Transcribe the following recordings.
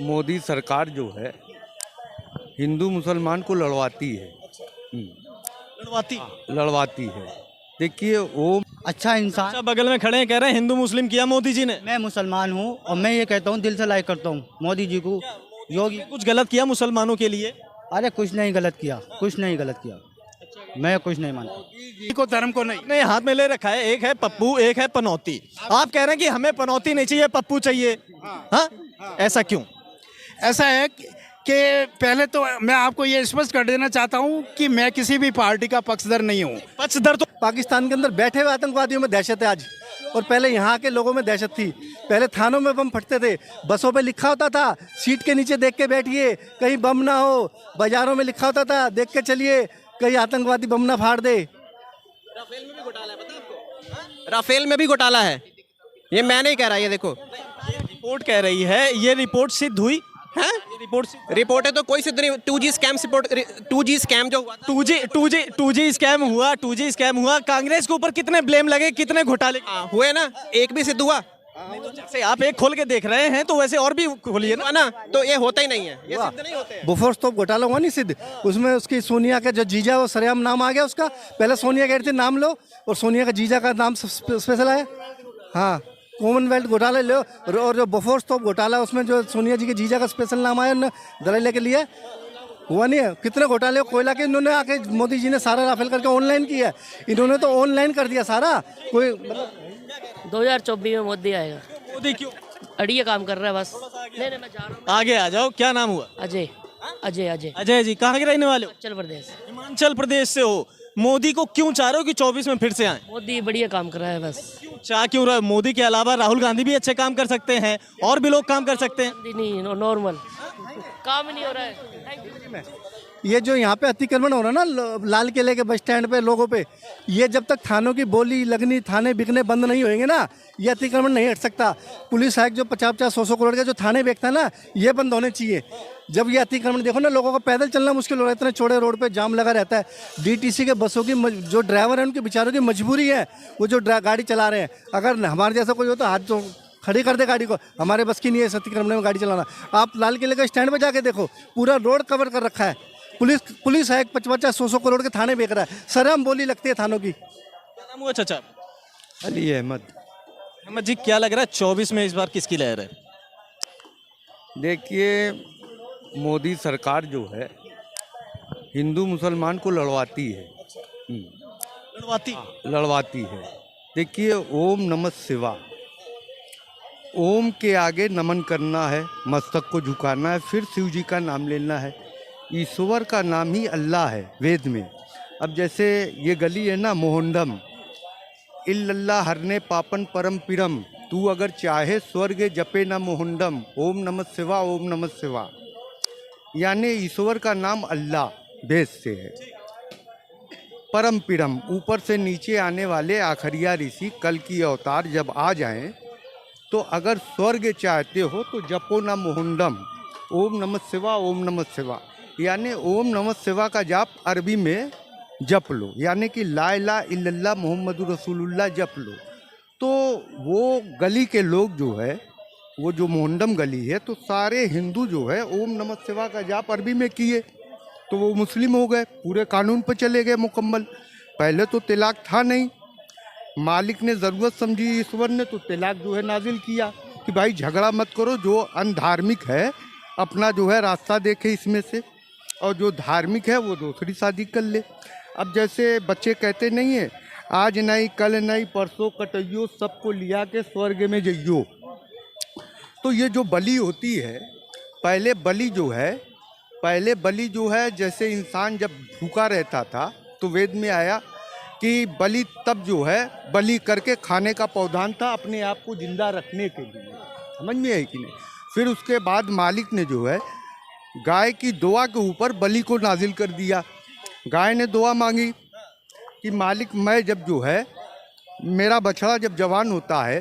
मोदी सरकार जो है हिंदू मुसलमान को लड़वाती है। लड़वाती। लड़वाती है। देखिए वो अच्छा इंसान। अच्छा, बगल में खड़े हैं, कह रहे हैं हिंदू मुस्लिम किया मोदी जी ने। मैं मुसलमान हूँ और मैं ये कहता हूँ, दिल से लाइक करता हूँ मोदी जी को, योगी। कुछ गलत किया मुसलमानों के लिए? अरे कुछ नहीं गलत किया, कुछ नहीं गलत किया, मैं कुछ नहीं मानता। को धर्म को नहीं। अपने हाथ में ले रखा है, एक है पप्पू, एक है पनौती। आप कह रहे हैं कि हमें पनौती नहीं चाहिए, पप्पू चाहिए। हाँ, ऐसा क्यों? ऐसा है कि पहले तो मैं आपको ये स्पष्ट कर देना चाहता हूँ कि मैं किसी भी पार्टी का पक्षधर नहीं हूँ। पक्षधर तो पाकिस्तान के अंदर बैठे हुए आतंकवादियों में दहशत है आज, और पहले यहाँ के लोगों में दहशत थी। पहले थानों में बम फटते थे, बसों पे लिखा होता था सीट के नीचे देख के बैठिए कहीं बम ना हो। बाजारों में लिखा होता था देख के चलिए कहीं आतंकवादी बम ना फाड़ दे। राफेल में भी घोटाला है, पता है आपको? राफेल में भी घोटाला है, ये मैं नहीं कह रहा, ये देखो रिपोर्ट कह रही है। ये रिपोर्ट सिद्ध हुई है? रिपोर्ट है तो कोई सिद्ध नहीं। 2G scam report, 2G scam जो हुआ था। 2G स्कैम हुआ, 2G स्कैम हुआ। कांग्रेस के ऊपर कितने ब्लेम लगे, कितने घोटाले हुए ना, एक भी सिद्ध हुआ? जैसे आप एक खोल के देख रहे हैं तो वैसे और भी खोलिए ना, तो ये होता ही नहीं है, ये सिद्ध नहीं होते हैं। बोफोर्स तो घोटाला हुआ नहीं सिद्ध, उसमें उसकी सोनिया का जो जीजा वो सरेआम नाम आ गया उसका। पहले सोनिया कह रही थी नाम लो, और सोनिया का जीजा का नाम स्पेशल आया। हाँ, कॉमनवेल्थ घोटाला लो, और जो बोफोर्स तो घोटाला उसमें जो सोनिया जी के जीजा का स्पेशल नाम आया उन्होंने दलाली के लिए, हुआ नहीं है। कितने घोटाले कोयला के इन्होंने आके मोदी जी ने सारा राफेल करके ऑनलाइन किया है। इन्होंने तो ऑनलाइन कर दिया सारा। कोई 2024 में मोदी आएगा। मोदी क्यों? अड़िया काम कर रहा है बस। नहीं मैं जा रहा हूँ। आगे आ जाओ, क्या नाम हुआ? अजय। अजय अजय अजय जी, कहाँ के रहने वाले हो? हिमाचल प्रदेश। हिमाचल प्रदेश से हो। मोदी को क्यों चाह रहे हो कि 24 में फिर से आए? मोदी बढ़िया काम कर रहा है बस। चाह क्यों रहे हो? मोदी के अलावा राहुल गांधी भी अच्छे काम कर सकते हैं, और भी लोग काम कर सकते हैं। नहीं, नॉर्मल काम ही नहीं हो रहा है। ये जो यहाँ पे अतिक्रमण हो रहा है ना लाल किले के बस स्टैंड पे लोगों पे, ये जब तक थानों की बोली लगनी, थाने बिकने बंद नहीं होंगे ना, ये अतिक्रमण नहीं हट सकता। पुलिस आयुक्त जो 50-100 करोड़ के जो थाने बेचता है ना, ये बंद होने चाहिए। जब ये अतिक्रमण देखो ना, लोगों को पैदल चलना मुश्किल हो रहा है, इतने चौड़े रोड पे जाम लगा रहता है। डीटीसी के बसों की जो ड्राइवर है उनके बेचारों की मजबूरी है, वो जो गाड़ी चला रहे हैं। अगर हमारे जैसा कोई हो तो हाथ जो खड़ी कर दे गाड़ी को, हमारे बस की नहीं है इस अतिक्रमण में गाड़ी चलाना। आप लाल किले के स्टैंड पे जाके देखो, पूरा रोड कवर कर रखा है। पुलिस है 50-100 करोड़ के थाने बेच रहा है, शर्म बोली लगती है थानों की। क्या नाम हुआ चाचा? अली अहमद। अहमद जी, क्या लग रहा है 24 में इस बार किसकी लहर है? देखिए मोदी सरकार जो है हिंदू मुसलमान को लड़वाती है। लड़वाती है। देखिए ओम नमः शिवाय, ओम के आगे नमन करना है, मस्तक को झुकाना है, फिर शिव जी का नाम लेना है। ईश्वर का नाम ही अल्लाह है वेद में। अब जैसे ये गली है ना मोहंडम, इल्लल्लाह हरने पापन परम पिरम, तू अगर चाहे स्वर्ग जपे न मोहंडम, ओम नमः शिवाय, ओम नमः शिवाय। यानी ईश्वर का नाम अल्लाह वेद से है। परम पिरम, ऊपर से नीचे आने वाले आखरिया ऋषि कल की अवतार जब आ जाएं, तो अगर स्वर्ग चाहते हो तो जपो न मोहंडम, ओम नमः शिवाय, ओम नमः शिवाय। यानी ओम नमः शिवाय का जाप अरबी में जप लो, यानी कि ला इलाहा इल्लल्लाह मुहम्मदुर रसूलुल्लाह जप लो। तो वो गली के लोग जो है, वो जो मोहंडम गली है, तो सारे हिंदू जो है ओम नमः शिवाय का जाप अरबी में किए, तो वो मुस्लिम हो गए, पूरे कानून पर चले गए मुकम्मल। पहले तो तिलाक था नहीं, मालिक ने ज़रूरत समझी ईश्वर ने, तो तिलाक जो है नाजिल किया कि भाई झगड़ा मत करो, जो अनधार्मिक है अपना जो है रास्ता देखे इसमें से, और जो धार्मिक है वो दूसरी शादी कर ले। अब जैसे बच्चे कहते नहीं है, आज नहीं कल नहीं परसों कटइयो, सबको लिया के स्वर्ग में जइयो। तो ये जो बलि होती है, पहले बलि जो है जैसे इंसान जब भूखा रहता था तो वेद में आया कि बलि तब जो है बलि करके खाने का प्रावधान था अपने आप को जिंदा रखने के लिए। समझ में आई कि नहीं? फिर उसके बाद मालिक ने जो है गाय की दुआ के ऊपर बलि को नाजिल कर दिया। गाय ने दुआ मांगी कि मालिक मैं जब जो है मेरा बछड़ा जब जवान होता है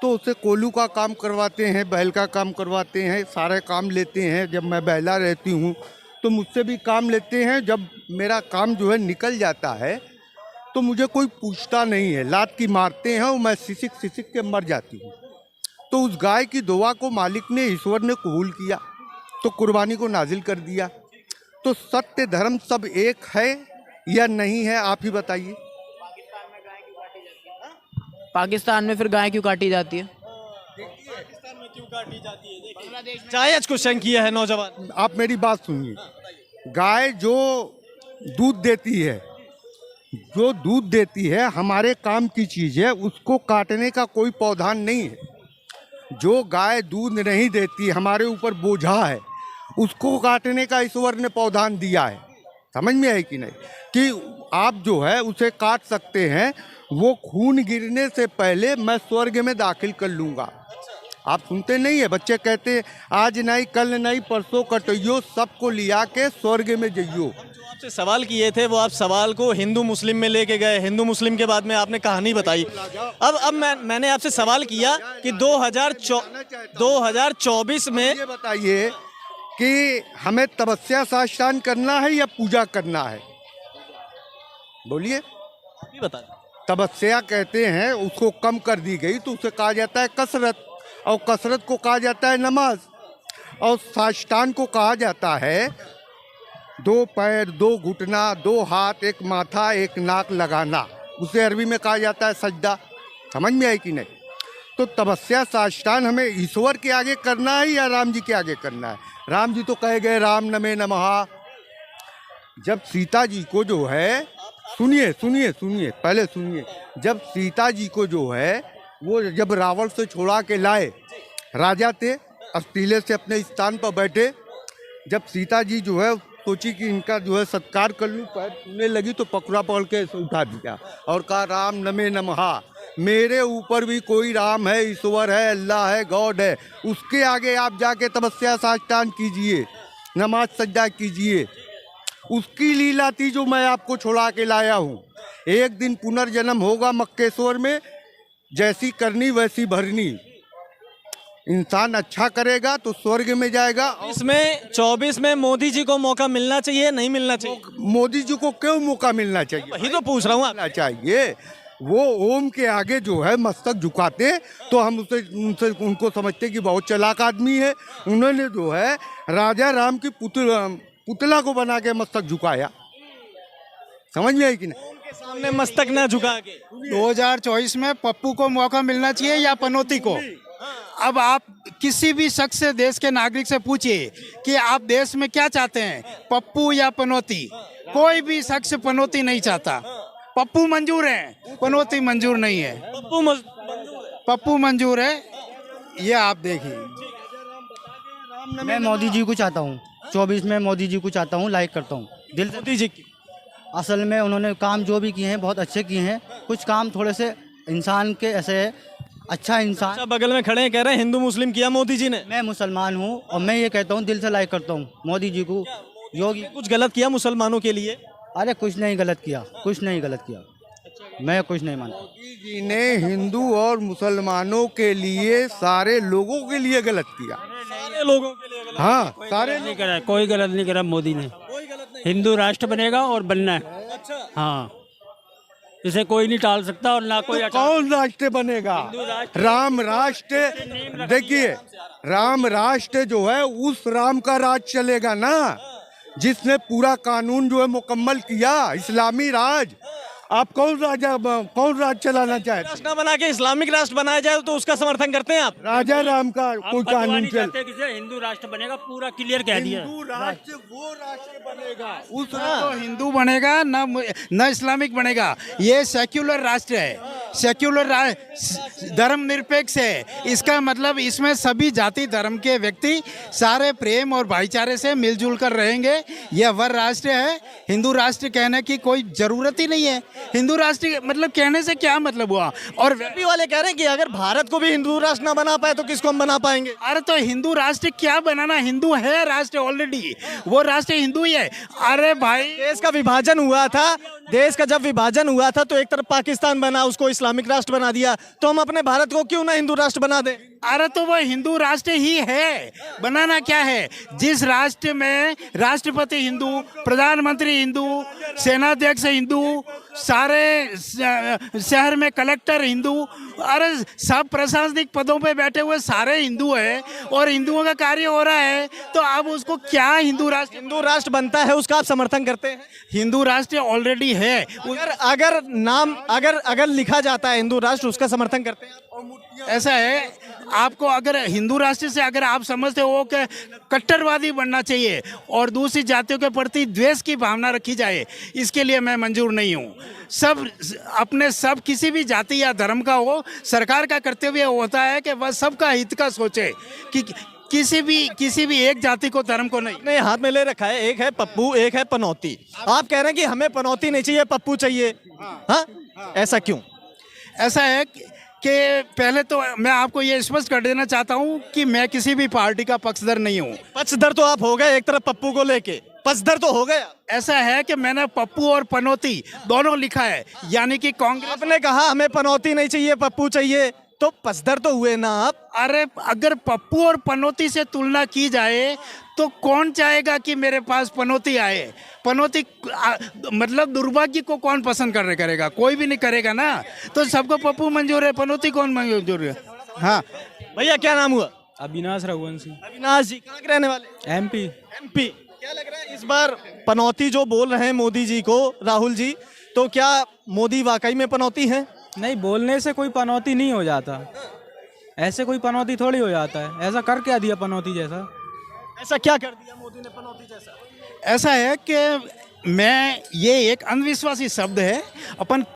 तो उसे कोलू का काम करवाते हैं, बैल का काम करवाते हैं, सारे काम लेते हैं। जब मैं बैला रहती हूँ तो मुझसे भी काम लेते हैं। जब मेरा काम जो है निकल जाता है तो मुझे कोई पूछता नहीं है, लात की मारते हैं और मैं सिसक के मर जाती हूँ। तो उस गाय की दुआ को मालिक ने, ईश्वर ने कबूल किया, तो कुर्बानी को नाजिल कर दिया। तो सत्य धर्म सब एक है या नहीं है, आप ही बताइए। पाकिस्तान में फिर गाय क्यों काटी जाती है? जायज क्वेश्चन किया है नौजवान। आप मेरी बात सुनिए, गाय जो दूध देती है, जो दूध देती है हमारे काम की चीज़ है, उसको काटने का कोई प्रावधान नहीं है। जो गाय दूध नहीं देती, हमारे ऊपर बोझा है, उसको काटने का ईश्वर ने प्रावधान दिया है। समझ में आई कि नहीं, कि आप जो है उसे काट सकते हैं, वो खून गिरने से पहले मैं स्वर्ग में दाखिल कर लूँगा। आप सुनते नहीं है, बच्चे कहते हैं आज नहीं कल नहीं परसों कटइयो, सबको लिया के स्वर्ग में जइयो। आपसे सवाल किए थे, वो आप सवाल को हिंदू मुस्लिम में लेके गए, हिंदू मुस्लिम के बाद में आपने कहानी बताई। अब मैंने आपसे सवाल किया कि 2024 में ये बताइए कि हमें तपस्या साष्टांग करना है या पूजा करना है, बोलिए। भी बता दें। तपस्या कहते हैं, उसको कम कर दी गई तो उसे कहा जाता है कसरत, और कसरत को कहा जाता है नमाज, और साष्टांग को कहा जाता है 2 पैर 2 घुटना 2 हाथ 1 माथा 1 नाक लगाना, उसे अरबी में कहा जाता है सजदा। समझ में आई कि नहीं। तो तपस्या साष्टांग हमें ईश्वर के आगे करना है या राम जी के आगे करना है। राम जी तो कहे गए राम नमे नमः। जब सीता जी को जो है, सुनिए सुनिए सुनिए पहले सुनिए, जब सीता जी को जो है वो जब रावण से छुड़ा के लाए, राजा थे, अस्तीले से अपने स्थान पर बैठे, जब सीता जी जो है सोची कि इनका जो है सत्कार कर लूँ, पैर छूने लगी तो पकड़ा पकड़ के उठा दिया और कहा राम नमे नमः। मेरे ऊपर भी कोई राम है, ईश्वर है, अल्लाह है, गॉड है, उसके आगे आप जाके तपस्या साष्टांग कीजिए, नमाज सज्जा कीजिए। उसकी लीला थी जो मैं आपको छुड़ा के लाया हूँ। एक दिन पुनर्जन्म होगा मक्केश्वर में, जैसी करनी वैसी भरनी। इंसान अच्छा करेगा तो स्वर्ग में जाएगा। इसमें 24 में मोदी जी को मौका मिलना चाहिए, नहीं मिलना चाहिए? मोदी जी को क्यों मौका मिलना चाहिए? वही तो पूछ रहा हूँ। मिलना चाहिए। वो ओम के आगे जो है मस्तक झुकाते तो हम उनको समझते कि बहुत चालाक आदमी है। उन्होंने जो है राजा राम की पुतला को बना के मस्तक झुकाया। समझ में आई कि नहीं? सामने मस्तक ना झुका के। 2024 में पप्पू को मौका मिलना चाहिए या पनौती को? अब आप किसी भी शख्स से, देश के नागरिक से पूछिए कि आप देश में क्या चाहते हैं, पप्पू या पनौती? कोई भी शख्स पनौती नहीं चाहता। पप्पू मंजूर है, पनौती मंजूर नहीं है। पप्पू मंजूर है, ये आप देखिए। मैं मोदी जी को चाहता हूँ, 24 में मोदी जी को चाहता हूँ, लाइक करता हूँ दिल से। मोदी जी की असल में उन्होंने काम जो भी किए हैं बहुत अच्छे किए हैं। कुछ काम थोड़े से इंसान के ऐसे अच्छा इंसान। अच्छा, बगल में खड़े हैं, कह रहे हैं हिंदू मुस्लिम किया मोदी जी ने। मैं मुसलमान हूँ और मैं ये कहता हूँ दिल से लाइक करता हूँ मोदी जी को। योगी कुछ गलत किया मुसलमानों के लिए? अरे कुछ नहीं गलत किया, कुछ नहीं गलत किया, मैं कुछ नहीं मानता। मोदी जी ने हिंदू और मुसलमानों के लिए, सारे लोगों के लिए गलत किया। सारे लोगों के लिए गलत। हाँ, सारे नहीं करा, कोई गलत नहीं करा मोदी ने। हिंदू राष्ट्र बनेगा और बनना है। अच्छा, हाँ, इसे कोई नहीं टाल सकता और ना कोई कौन राष्ट्र बनेगा? राम राष्ट्र। देखिए, राम राष्ट्र जो है उस राम का राज चलेगा ना, जिसने पूरा कानून जो है मुकम्मल किया, इस्लामी राज। आप कौन राज चलाना चाहते? राष्ट्र ना बना के इस्लामिक राष्ट्र बनाया जाए तो उसका समर्थन करते हैं आप? राजा राम का कोई कानून चल। हिंदू राष्ट्र बनेगा, पूरा क्लियर कह दिया। हिंदू राष्ट्र वो राष्ट्र बनेगा, उस तो हिंदू बनेगा ना, न इस्लामिक बनेगा। ये सेक्युलर राष्ट्र है, सेक्युलर धर्मनिरपेक्ष है। इसका मतलब इसमें सभी जाति धर्म के व्यक्ति सारे प्रेम और भाईचारे से मिलजुल कर रहेंगे। यह वह राष्ट्र है। हिंदू राष्ट्र कहने की कोई जरूरत ही नहीं है। हिंदू राष्ट्र मतलब कहने से क्या मतलब हुआ? और बीजेपी वाले कह रहे हैं कि अगर भारत को भी हिंदू राष्ट्र ना बना पाए तो किसको हम बना पाएंगे? अरे तो हिंदू राष्ट्र क्या बनाना, हिंदू है राष्ट्र ऑलरेडी, वो राष्ट्र हिंदू ही है। अरे भाई, देश का विभाजन हुआ था, देश का जब विभाजन हुआ था तो एक तरफ पाकिस्तान बना, उसको इस्लामिक राष्ट्र बना दिया, तो हम अपने भारत को क्यों ना हिंदू राष्ट्र बना दें? अरे तो वह हिंदू राष्ट्र ही है, बनाना क्या है? जिस राष्ट्र में राष्ट्रपति हिंदू, प्रधानमंत्री हिंदू, सेनाध्यक्ष हिंदू, सारे शहर में कलेक्टर हिंदू, अरे सब प्रशासनिक पदों पे बैठे हुए सारे हिंदू है और हिंदुओं का कार्य हो रहा है, तो अब उसको क्या हिंदू राष्ट्र बनता है उसका आप समर्थन करते हैं? हिंदू राष्ट्र ऑलरेडी है। अगर नाम अगर लिखा जाता है हिंदू राष्ट्र, उसका समर्थन करते हैं? ऐसा है, आपको अगर हिंदू राष्ट्र से अगर आप समझते हो कि कट्टरवादी बनना चाहिए और दूसरी जातियों के प्रति द्वेष की भावना रखी जाए, इसके लिए मैं मंजूर नहीं हूँ। सब किसी भी जाति या धर्म का हो, सरकार का कर्तव्य होता है कि वह सबका हित का सोचे, कि किसी भी एक जाति को, धर्म को नहीं। ने हाथ में ले रखा है, एक है पप्पू, एक है पनौती। आप कह रहे हैं कि हमें पनौती नहीं चाहिए, पप्पू चाहिए। हाँ, ऐसा क्यों? ऐसा है कि पहले तो मैं आपको ये स्पष्ट कर देना चाहता हूँ कि मैं किसी भी पार्टी का पक्षधर नहीं हूँ। पक्षधर तो आप हो गए एक तरफ पप्पू को लेके, पक्षधर तो हो गया। ऐसा है कि मैंने पप्पू और पनौती दोनों लिखा है, यानी कि कांग्रेस। आपने कहा हमें पनौती नहीं चाहिए, पप्पू चाहिए, तो पक्षधर तो हुए ना आप। अरे अगर पप्पू और पनौती से तुलना की जाए तो कौन चाहेगा कि मेरे पास पनौती आए? पनौती मतलब दुर्भाग्य को कौन पसंद करेगा? कोई भी नहीं करेगा ना। तो सबको पप्पू मंजूर है, पनौती कौन मंजूर है? हाँ भैया, क्या नाम हुआ? अविनाश रघुवंशी, अविनाश जी, कहाँ के रहने वाले? एमपी। क्या लग रहा है इस बार पनौती जो बोल रहे हैं मोदी जी को, राहुल जी, तो क्या मोदी वाकई में पनौती है? नहीं, बोलने से कोई पनौती नहीं हो जाता, ऐसे कोई पनौती थोड़ी हो जाता है। ऐसा कर क्या दिया पनौती जैसा? ऐसा क्या कर दिया मोदी ने पनौती जैसा? ऐसा है कि ये एक अंधविश्वासी शब्द है। अपन